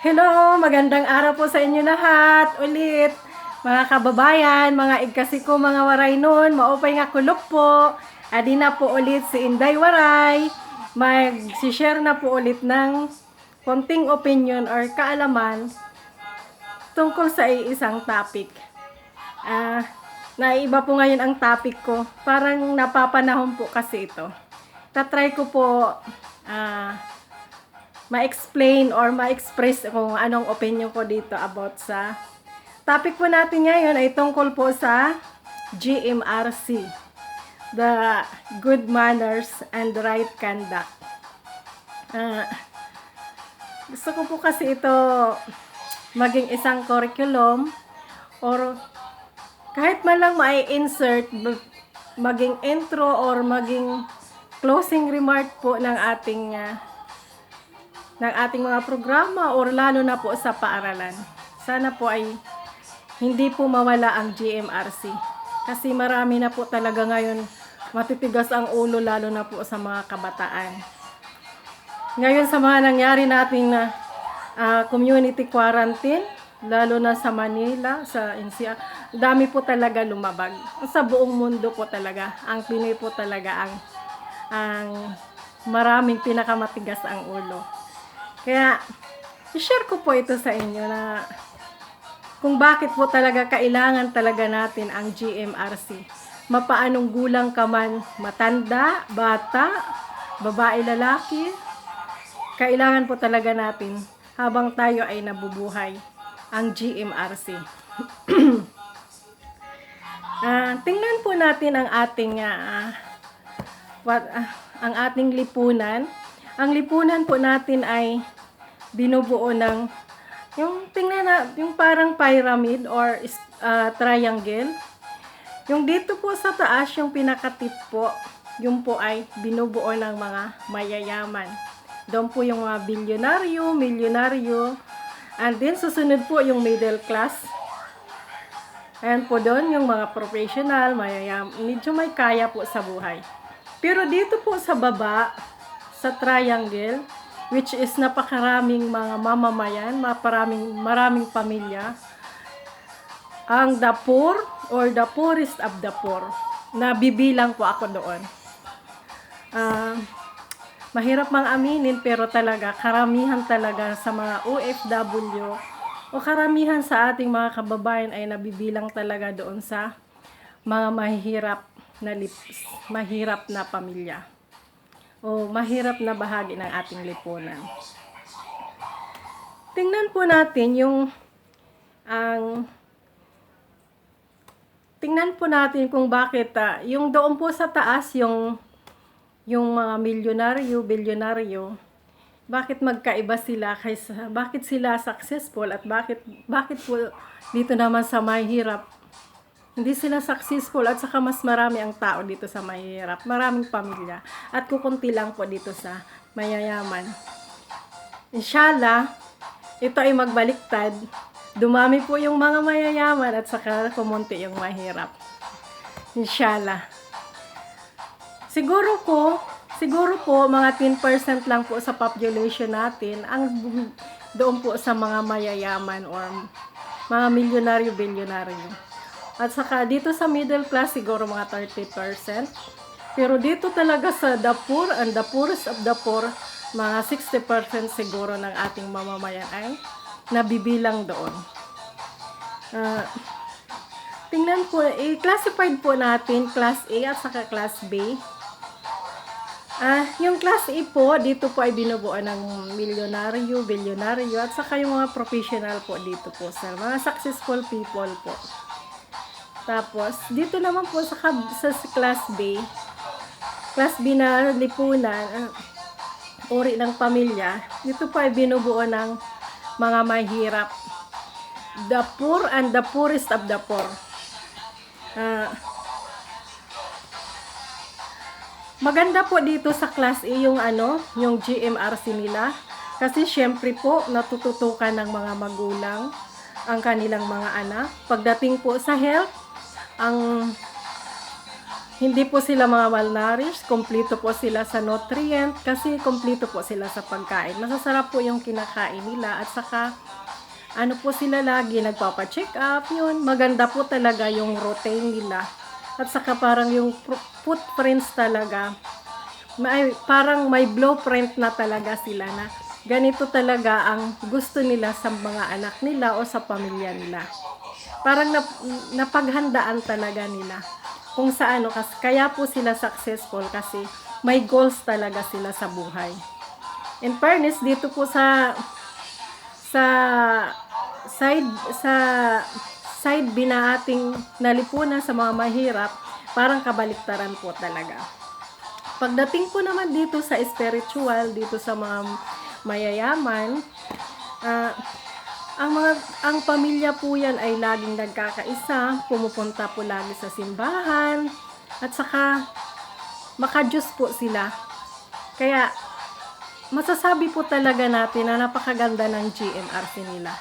Hello, magandang araw po sa inyo lahat. Ulit, mga kababayan, mga igkasi ko, mga waray nun, maupay nga kulop po. Adi na po ulit si Inday Waray. Mag-share na po ulit ng konting opinion or kaalaman tungkol sa isang topic. Naiba po ngayon ang topic ko. Parang napapanahon po kasi ito. Tatry ko po ma-explain or ma-express kung anong opinion ko dito about sa topic po natin ngayon ay tungkol po sa GMRC, the Good Manners and Right Conduct. Gusto ko po kasi ito maging isang curriculum or kahit man lang ma-insert, maging intro or maging closing remark po ng ating mga programa or lalo na po sa paaralan. Sana po ay hindi po mawala ang GMRC. Kasi marami na po talaga ngayon matitigas ang ulo lalo na po sa mga kabataan. Ngayon sa mga nangyari natin na community quarantine, lalo na sa Manila, sa NCR, dami po talaga lumabag. Sa buong mundo po talaga, ang Pinoy po talaga ang maraming pinakamatigas ang ulo. Kaya, i-share ko po ito sa inyo na kung bakit po talaga kailangan talaga natin ang GMRC. Mapaanong gulang ka man, matanda, bata, babae, lalaki, kailangan po talaga natin habang tayo ay nabubuhay ang GMRC. Tingnan po natin ang ating ang ating lipunan. Ang lipunan po natin ay binubuo ng yung parang pyramid or triangle. Yung dito po sa taas, yung pinakatip po, yung po ay binubuo ng mga mayayaman. Doon po yung mga bilyonaryo, milyonaryo, and then susunod po yung middle class. Ayan po doon yung mga professional, mayayaman, medyo may kaya po sa buhay. Pero dito po sa baba, sa triangle, which is napakaraming mga mamamayan, maraming pamilya, ang the poor or the poorest of the poor, na bibilang po ako doon. Mahirap mang aminin pero talaga, karamihan talaga sa mga OFW o karamihan sa ating mga kababayan ay nabibilang talaga doon sa mga mahirap na pamilya o mahirap na bahagi ng ating lipunan. Tingnan po natin tingnan po natin kung bakit yung doon po sa taas yung mga milyonaryo, bilyonaryo, bakit magkaiba sila bakit sila successful at bakit po dito naman sa mahirap hindi sila successful at saka mas marami ang tao dito sa mahirap. Maraming pamilya. At kukunti lang po dito sa mayayaman. Inshallah, ito ay magbaliktad. Dumami po yung mga mayayaman at saka kumunti yung mahirap. Inshallah. Siguro po mga 10% lang po sa population natin ang doon po sa mga mayayaman or mga milyonaryo, bilyonaryo. At saka dito sa middle class siguro mga 30%. Pero dito talaga sa the poor and the poorest of the poor, mga 60% siguro ng ating mamamayan ay nabibilang doon. Tingnan po, i-classified po natin class A at saka class B. Yung class A po, dito po ay binubuo ng milyonaryo, bilyonaryo, at saka yung mga professional po dito po sa mga successful people po. Tapos, dito naman po sa class B na lipunan, uri ng pamilya, dito po ay binubuo ng mga mahirap. The poor and the poorest of the poor. Maganda po dito sa class A yung GMRC nila. Kasi syempre po, natututukan ng mga magulang ang kanilang mga anak. Pagdating po sa health, ang Hindi po sila mga malnourished, kumpleto po sila sa nutrient kasi kumpleto po sila sa pagkain. Masasarap po yung kinakain nila at saka ano po sila lagi nagpapa-check up, yun. Maganda po talaga yung routine nila. At saka parang yung footprints talaga, parang may blueprint na talaga sila na ganito talaga ang gusto nila sa mga anak nila o sa pamilya nila. Parang napaghandaan talaga nila kung sa ano, kaya po sila successful kasi may goals talaga sila sa buhay. In fairness, dito po sa side sa side binaating nalipunan sa mga mahirap, parang kabaliktaran po talaga. Pagdating po naman dito sa spiritual, dito sa mga mayayaman, ang pamilya po yan ay laging nagkakaisa, pumupunta po lagi sa simbahan, at saka maka-Diyos po sila. Kaya masasabi po talaga natin na napakaganda ng GMRC nila.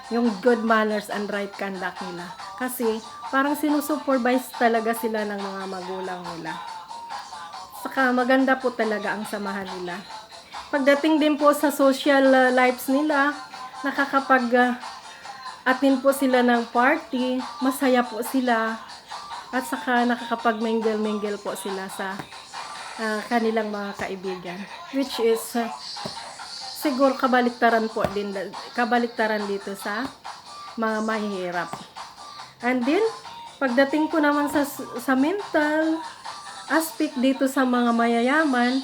Yung good manners and right conduct nila. Kasi parang sinusupervise talaga sila ng mga magulang nila. Saka maganda po talaga ang samahan nila. Pagdating din po sa social lives nila, nakakapag-attend po sila ng party, masaya po sila, at saka nakakapag-mingle-mingle po sila sa kanilang mga kaibigan. Which is, siguro kabaliktaran dito sa mga mahihirap. And then, pagdating po naman sa mental aspect dito sa mga mayayaman,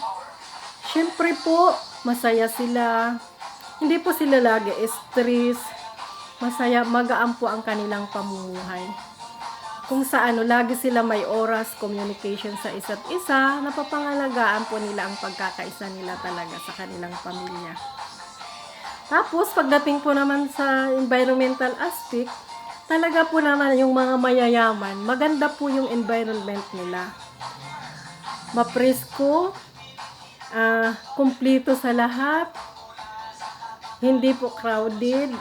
syempre po, masaya sila. Hindi po sila lagi stress, masaya, magaan po ang kanilang pamumuhay. Kung sa lagi sila may oras, communication sa isa't isa, napapangalagaan po nila ang pagkakaisa nila talaga sa kanilang pamilya. Tapos, pagdating po naman sa environmental aspect, talaga po naman yung mga mayayaman, maganda po yung environment nila. Mapresko, kumpleto sa lahat, hindi po crowded,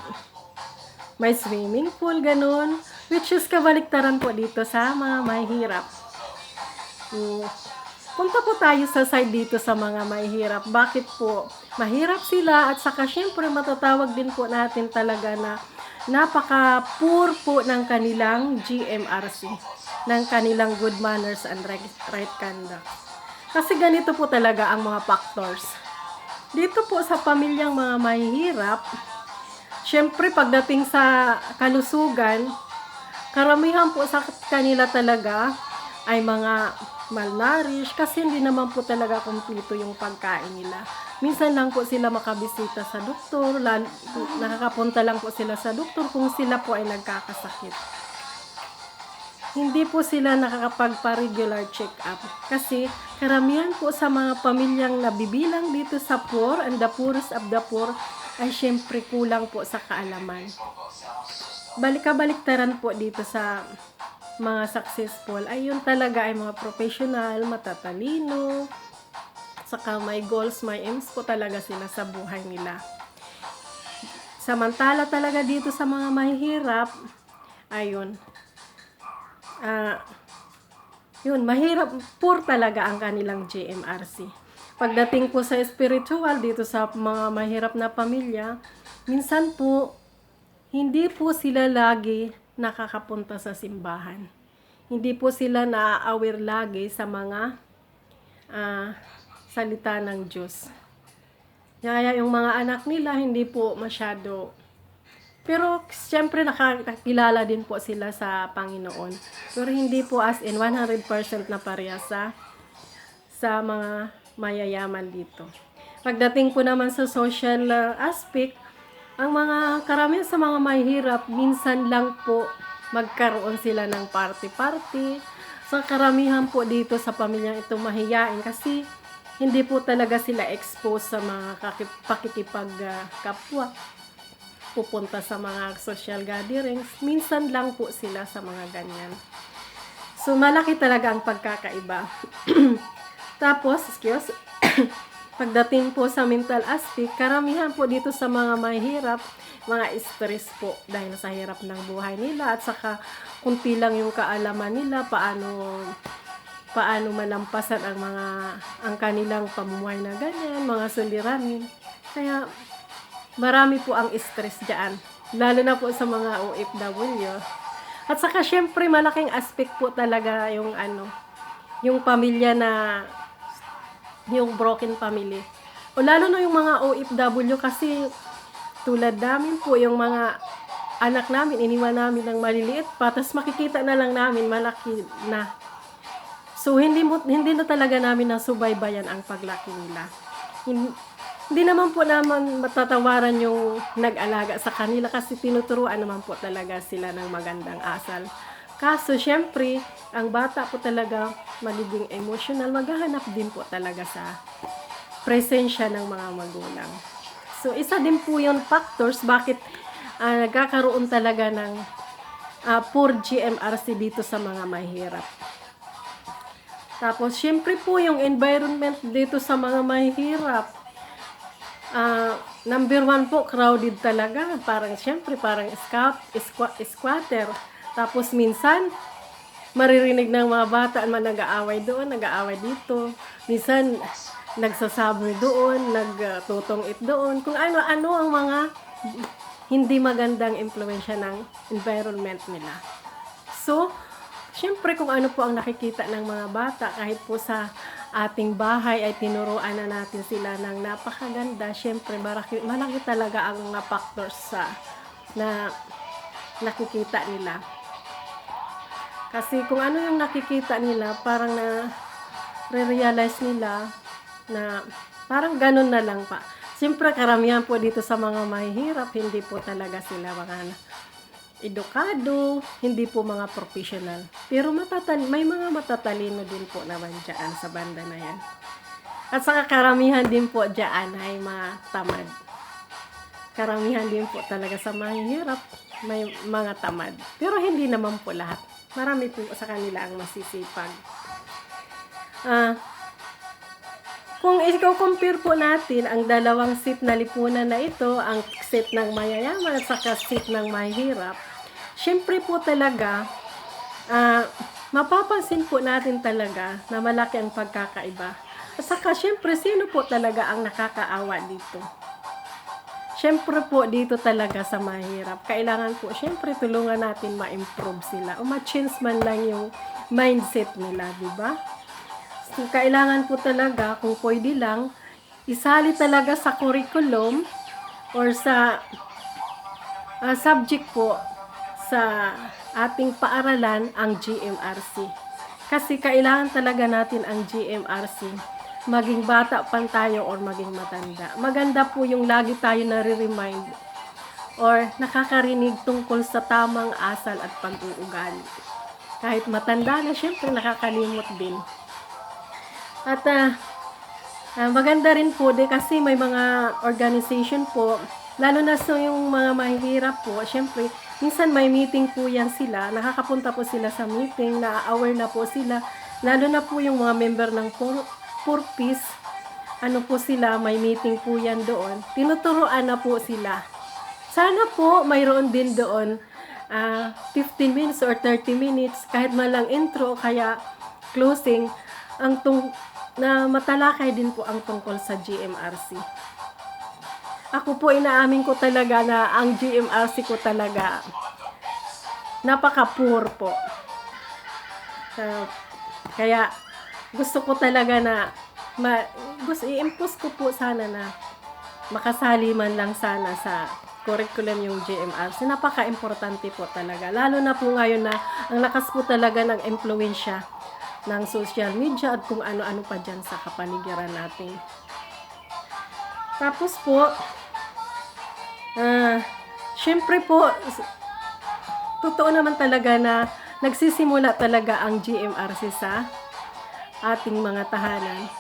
may swimming pool, ganun, which is kabaliktaran po dito sa mga mahihirap. Punta po tayo sa side dito sa mga mahihirap. Bakit po mahirap sila? At saka syempre matatawag din po natin talaga na napaka-poor po ng kanilang GMRC, ng kanilang good manners and right conduct. Kasi ganito po talaga ang mga factors. Dito po sa pamilyang mga mahihirap, syempre pagdating sa kalusugan, karamihan po sa kanila talaga ay mga malnourished kasi hindi naman po talaga kumpleto yung pagkain nila. Minsan lang po sila makabisita sa doktor, nakakapunta lang po sila sa doktor kung sila po ay nagkakasakit. Hindi po sila nakakapagpa-regular check-up kasi karamihan po sa mga pamilyang nabibilang dito sa poor and the poorest of the poor ay syempre kulang po sa kaalaman. Baliktaran po dito sa mga successful ay yun talaga ay mga professional, matatalino, saka may goals, may aims po talaga sila sa buhay nila. Samantala talaga dito sa mga mahihirap, ayun, mahirap, poor talaga ang kanilang GMRC. Pagdating po sa spiritual, dito sa mga mahirap na pamilya, minsan po, hindi po sila lagi nakakapunta sa simbahan. Hindi po sila na-aware lagi sa mga salita ng Diyos. Kaya yung mga anak nila, hindi po masyado. Pero, siyempre, nakakilala din po sila sa Panginoon. Pero, hindi po as in 100% na pareha sa mga mayayaman dito. Pagdating po naman sa social aspect, ang mga karamihan sa mga mahihirap, minsan lang po magkaroon sila ng party-party. So, karamihan po dito sa pamilyang ito mahiyain kasi hindi po talaga sila exposed sa mga pakikipagkapwa. Pupunta sa mga social gatherings, minsan lang po sila sa mga ganyan. So, malaki talaga ang pagkakaiba. Tapos, pagdating po sa mental aspect, karamihan po dito sa mga mahirap, mga stress po dahil sa hirap ng buhay nila at saka kunti lang yung kaalaman nila paano paano malampasan ang kanilang pamumuhay na ganyan, mga suliranin. Kaya marami po ang stress diyan, lalo na po sa mga OFW. At saka syempre malaking aspect po talaga yung pamilya yung broken family. O lalo na yung mga OFW kasi tulad namin po, yung mga anak namin, iniwan namin ng maliliit pa, tapos makikita na lang namin malaki na. So hindi na talaga namin nasubaybayan ang paglaki nila. Hindi naman po naman matatawaran yung nag-alaga sa kanila kasi tinuturuan naman po talaga sila ng magandang asal. Kaso syempre, ang bata po talaga magiging emotional, maghahanap din po talaga sa presensya ng mga magulang. So isa din po yung factors bakit nagkakaroon talaga ng poor GMRC dito sa mga mahirap. Tapos syempre po yung environment dito sa mga mahirap. Number 1 po, crowded talaga. Parang squatter. Tapos minsan, maririnig ng mga bata na nag-aaway doon, nag-aaway dito. Minsan, nagsasaboy doon, nagtutungit doon. Kung ano-ano ang mga hindi magandang impluwensya ng environment nila. So, syempre kung ano po ang nakikita ng mga bata, kahit po sa ating bahay ay tinuruan na natin sila ng napakaganda, syempre malaki talaga ang mga factors na nakikita nila. Kasi kung ano yung nakikita nila, parang re-realize nila na parang ganun na lang pa. Siyempre karamihan po dito sa mga mahihirap, hindi po talaga sila mga edukado, hindi po mga professional. Pero may mga matatalino din po naman dyan sa banda na yan. At saka karamihan din po dyan ay mga tamad. Karamihan din po talaga sa mahihirap, may mga tamad. Pero hindi naman po lahat. Marami po sa kanila ang masisipag. Kung i-compare po natin ang dalawang seat na lipunan na ito, ang seat ng mayayaman at saka seat ng mahihirap, syempre po talaga, mapapansin po natin talaga na malaki ang pagkakaiba. At saka syempre, sino po talaga ang nakakaawa dito? Syempre po dito talaga sa mahirap. Kailangan po, syempre tulungan natin ma-improve sila o ma-change man lang yung mindset nila, di ba? So, kailangan po talaga, kung pwede lang, isali talaga sa curriculum or sa subject po sa ating paaralan ang GMRC. Kasi kailangan talaga natin ang GMRC, maging bata pa tayo or maging matanda. Maganda po yung lagi tayo nare-remind or nakakarinig tungkol sa tamang asal at pag-uugali. Kahit matanda na, syempre nakakalimot din. At maganda rin po kasi may mga organization po, lalo na sa yung mga mahihirap po, syempre, minsan may meeting po yan sila, nakakapunta po sila sa meeting, na-aware na po sila, lalo na po yung mga member ng Poor Peace, po sila, may meeting po yan doon, tinuturoan na po sila. Sana po mayroon din doon 15 minutes or 30 minutes, kahit malang intro, kaya closing, na matalakay din po ang tungkol sa GMRC. Ako po inaamin ko talaga na ang GMRC ko talaga napaka-poor po. Kaya gusto ko talaga na i-impose ko po sana na makasali man lang sana sa curriculum yung GMRC. Napaka-importante po talaga. Lalo na po ngayon na ang lakas po talaga ng impluwensya ng social media at kung ano-ano pa dyan sa kapaligiran natin. Tapos po, syempre po, totoo naman talaga na nagsisimula talaga ang GMRC sa ating mga tahanan.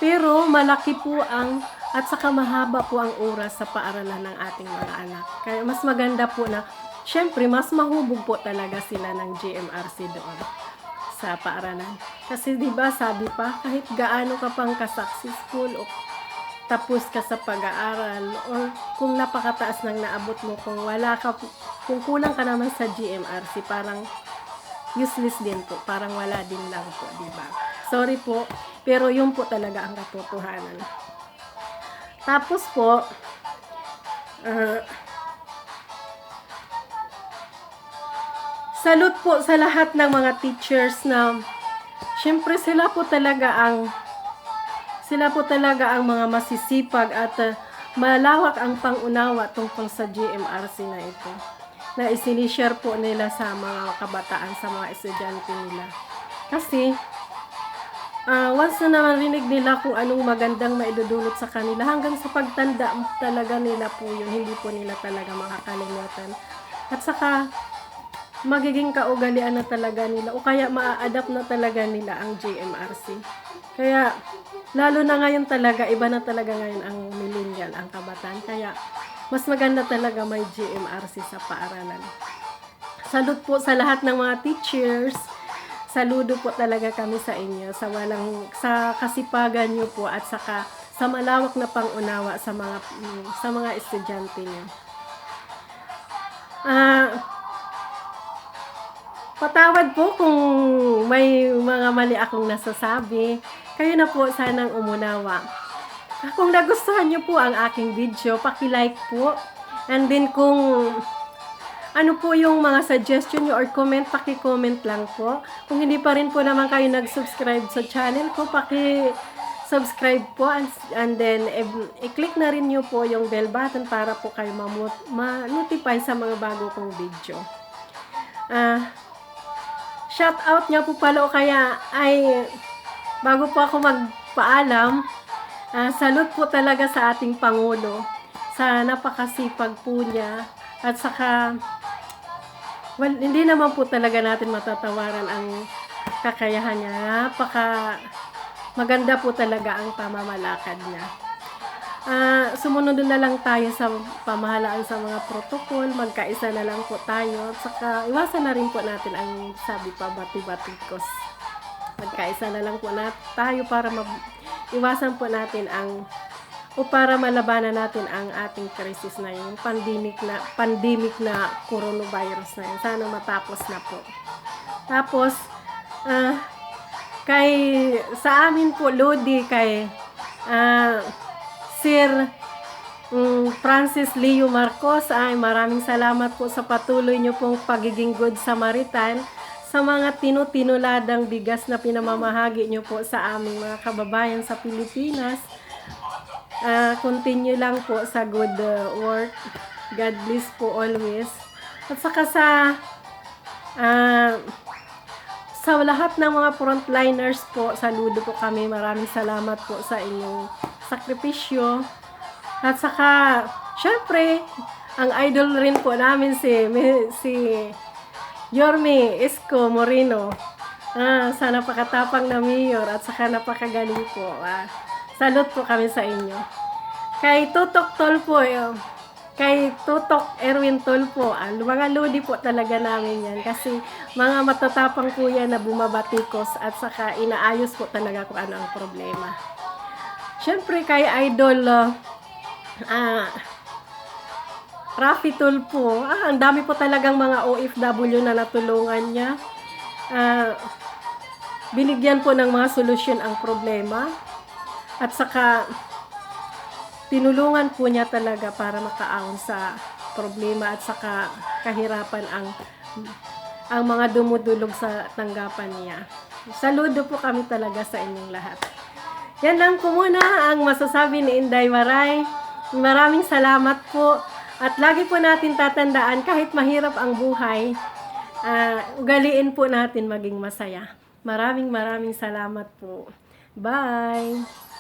Pero malaki po at saka mahaba po ang oras sa paaralan ng ating mga anak. Kaya mas maganda po na, syempre mas mahubog po talaga sila ng GMRC doon sa paaralan. Kasi 'di ba sabi pa, kahit gaano ka pang ka-successful o tapos ka sa pag-aaral or kung napakataas ng naabot mo, kung kulang ka naman sa GMRC, parang useless din po. Parang wala din lang po, di ba? Sorry po, pero yun po talaga ang katotohanan. Tapos po, salute po sa lahat ng mga teachers na syempre sila po talaga ang mga masisipag at malawak ang pangunawa tungkol sa GMRC na ito, na isinishare po nila sa mga kabataan, sa mga estudyante nila. Kasi once na marinig nila kung anong magandang maidudulot sa kanila, hanggang sa pagtanda talaga nila po yun, hindi po nila talaga makakalimutan. At saka magiging kaugalian na talaga nila, o kaya maa-adapt na talaga nila ang GMRC. Kaya lalo na ngayon talaga, iba na talaga ngayon ang millennial, ang kabataan. Kaya mas maganda talaga may GMRC sa paaralan. Salute po sa lahat ng mga teachers. Saludo po talaga kami sa inyo sa kasipagan niyo po at saka sa malawak na pangunawa sa mga estudyante niyo. Patawad po kung may mga mali akong nasasabi. Kayo na po sanang umunawa. Kung nagustuhan niyo po ang aking video, paki-like po. And then kung ano po yung mga suggestion niyo or comment, paki-comment lang po. Kung hindi pa rin po naman kayo nag-subscribe sa channel ko, paki-subscribe po and then i-click na rin niyo po yung bell button para po kayo ma-notify sa mga bago kong video. Shout out niya po pala, o kaya ay bago po ako magpaalam, salute po talaga sa ating Pangulo sa napakasipag po niya at saka hindi naman po talaga natin matatawaran ang kakayahan niya. Maganda po talaga ang pamamalakad niya. Sumunod na lang tayo sa pamahalaan sa mga protocol, magkaisa na lang po tayo, at saka iwasan na rin po natin ang sabi pa bati-batikos. Magkaisa na lang po tayo para iwasan po natin para malabanan natin ang ating krisis na yung pandemic na coronavirus na yun. Sana matapos na po. Tapos sa amin po Lodi, kay Sir Francis Leo Marcos, ay maraming salamat po sa patuloy nyo pong pagiging good Samaritan sa mga tinuladang bigas na pinamamahagi nyo po sa aming mga kababayan sa Pilipinas. Continue lang po sa good work. God bless po always. At saka sa lahat ng mga frontliners po, saludo po kami. Maraming salamat po sa inyong sakripisyo. At saka, syempre, ang idol rin po namin si Yorme Isko Moreno. Sa napakatapang na mayor at saka napakagaling po. Salute po kami sa inyo. Kay Tutok Tolpo, kay Tutok Erwin Tolpo, mga lodi po talaga namin yan. Kasi mga matatapang po yan na bumabatikos at saka inaayos po talaga kung ano ang problema. Siyempre kay Idol Rafi Tulpo, ang dami po talagang mga OFW na natulungan niya. Binigyan po ng mga solusyon ang problema. At saka tinulungan po niya talaga para makaahon sa problema at saka kahirapan ang mga dumudulog sa tanggapan niya. Saludo po kami talaga sa inyong lahat. Yan lang po muna ang masasabi ni Inday Maray. Maraming salamat po. At lagi po natin tatandaan, kahit mahirap ang buhay, ugaliin po natin maging masaya. Maraming salamat po. Bye!